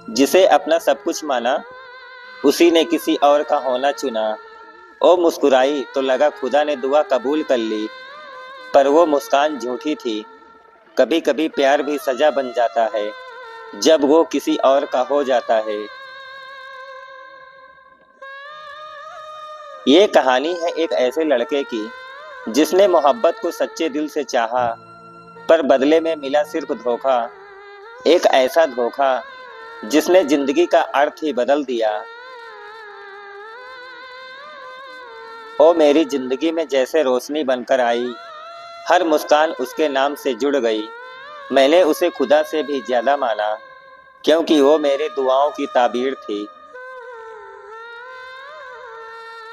जिसे अपना सब कुछ माना, उसी ने किसी और का होना चुना। ओ मुस्कुराई तो लगा खुदा ने दुआ कबूल कर ली, पर वो मुस्कान झूठी थी। कभी कभी प्यार भी सजा बन जाता है, जब वो किसी और का हो जाता है। ये कहानी है एक ऐसे लड़के की जिसने मोहब्बत को सच्चे दिल से चाहा, पर बदले में मिला सिर्फ धोखा। एक ऐसा धोखा जिसने जिंदगी का अर्थ ही बदल दिया। ओ मेरी जिंदगी में जैसे रोशनी बनकर आई, हर मुस्कान उसके नाम से जुड़ गई। मैंने उसे खुदा से भी ज्यादा माना, क्योंकि वो मेरी दुआओं की ताबीर थी।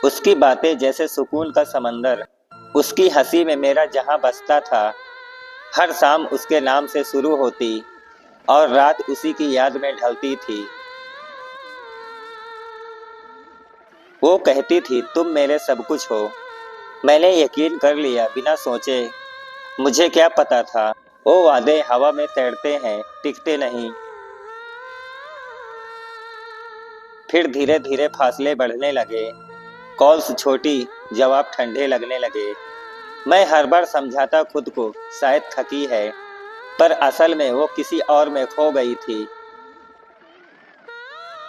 उसकी बातें जैसे सुकून का समंदर, उसकी हंसी में मेरा जहां बसता था। हर शाम उसके नाम से शुरू होती और रात उसी की याद में ढलती थी। वो कहती थी तुम मेरे सब कुछ हो। मैंने यकीन कर लिया बिना सोचे। मुझे क्या पता था वो वादे हवा में तैरते हैं, टिकते नहीं। फिर धीरे धीरे फासले बढ़ने लगे, कॉल्स छोटी, जवाब ठंडे लगने लगे। मैं हर बार समझाता खुद को शायद थकी है, पर असल में वो किसी और में खो गई थी।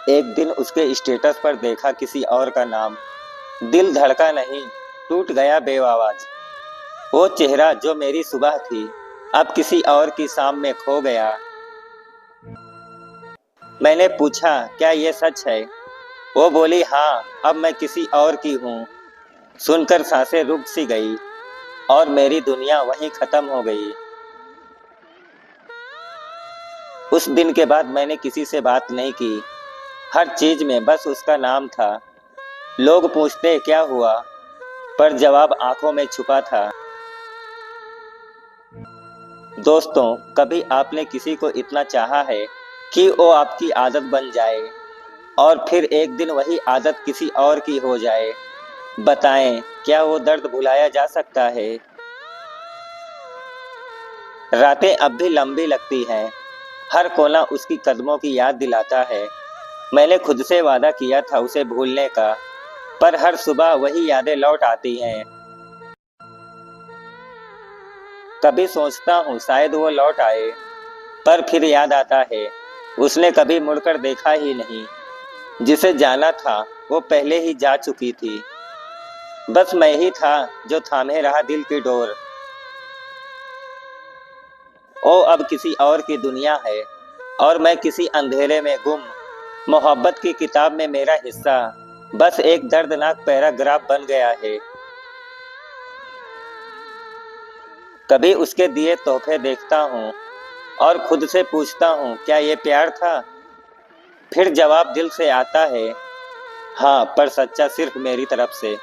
एक दिन उसके स्टेटस पर देखा किसी और का नाम। दिल धड़का नहीं, टूट गया बेआवाज। वो चेहरा जो मेरी सुबह थी, अब किसी और की शाम में खो गया। मैंने पूछा क्या ये सच है? वो बोली हाँ, अब मैं किसी और की हूँ। सुनकर सांसें रुक सी गई और मेरी दुनिया वहीं खत्म हो गई। उस दिन के बाद मैंने किसी से बात नहीं की। हर चीज में बस उसका नाम था। लोग पूछते क्या हुआ, पर जवाब आंखों में छुपा था। दोस्तों, कभी आपने किसी को इतना चाहा है कि वो आपकी आदत बन जाए, और फिर एक दिन वही आदत किसी और की हो जाए? बताएं, क्या वो दर्द भुलाया जा सकता है? रातें अब भी लंबी लगती हैं, हर कोना उसकी कदमों की याद दिलाता है। मैंने खुद से वादा किया था उसे भूलने का, पर हर सुबह वही यादें लौट आती हैं। कभी सोचता हूँ शायद वो लौट आए, पर फिर याद आता है उसने कभी मुड़कर देखा ही नहीं। जिसे जाना था वो पहले ही जा चुकी थी। बस मैं ही था जो थामे रहा दिल की डोर। ओ अब किसी और की दुनिया है और मैं किसी अंधेरे में गुम। मोहब्बत की किताब में मेरा हिस्सा बस एक दर्दनाक पैराग्राफ बन गया है। कभी उसके दिए तोहफे देखता हूँ और खुद से पूछता हूँ क्या ये प्यार था? फिर जवाब दिल से आता है हाँ, पर सच्चा सिर्फ मेरी तरफ से।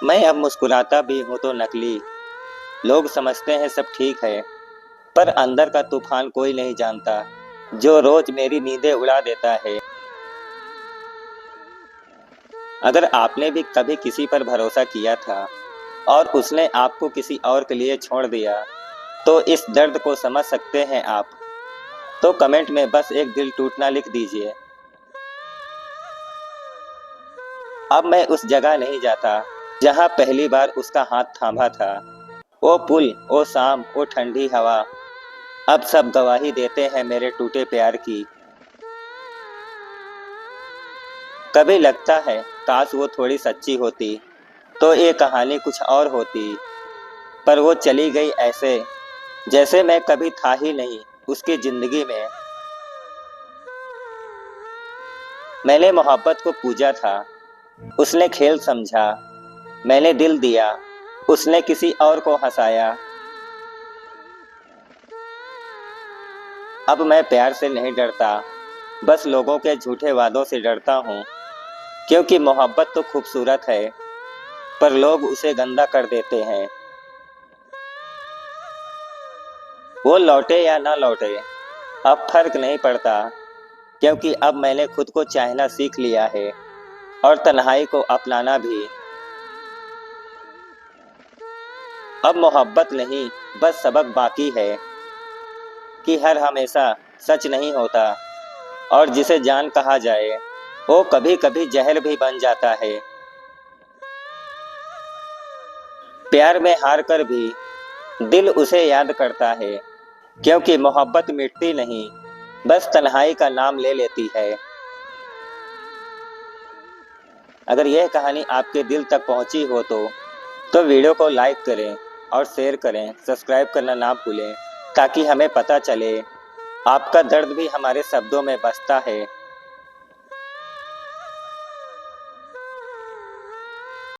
मैं अब मुस्कुराता भी हूँ तो नकली। लोग समझते हैं सब ठीक है, पर अंदर का तूफान कोई नहीं जानता, जो रोज मेरी नींदें उड़ा देता है। अगर आपने भी कभी किसी पर भरोसा किया था और उसने आपको किसी और के लिए छोड़ दिया, तो इस दर्द को समझ सकते हैं आप। तो कमेंट में बस एक दिल टूटना लिख दीजिए। अब मैं उस जगह नहीं जाता जहां पहली बार उसका हाथ थामा था। वो पुल, वो शाम, वो ठंडी हवा, अब सब गवाही देते हैं मेरे टूटे प्यार की। कभी लगता है काश वो थोड़ी सच्ची होती तो ये कहानी कुछ और होती, पर वो चली गई ऐसे जैसे मैं कभी था ही नहीं उसकी जिंदगी में। मैंने मोहब्बत को पूजा था, उसने खेल समझा। मैंने दिल दिया, उसने किसी और को हंसाया। अब मैं प्यार से नहीं डरता, बस लोगों के झूठे वादों से डरता हूँ। क्योंकि मोहब्बत तो खूबसूरत है, पर लोग उसे गंदा कर देते हैं। वो लौटे या ना लौटे, अब फर्क नहीं पड़ता, क्योंकि अब मैंने खुद को चाहना सीख लिया है और तन्हाई को अपनाना भी। अब मोहब्बत नहीं, बस सबक बाकी है कि हर हमेशा सच नहीं होता और जिसे जान कहा जाए वो कभी कभी जहर भी बन जाता है। प्यार में हार कर भी दिल उसे याद करता है, क्योंकि मोहब्बत मिटती नहीं, बस तन्हाई का नाम ले लेती है। अगर यह कहानी आपके दिल तक पहुंची हो तो वीडियो को लाइक करें और शेयर करें, सब्सक्राइब करना ना भूलें, ताकि हमें पता चले आपका दर्द भी हमारे शब्दों में बसता है।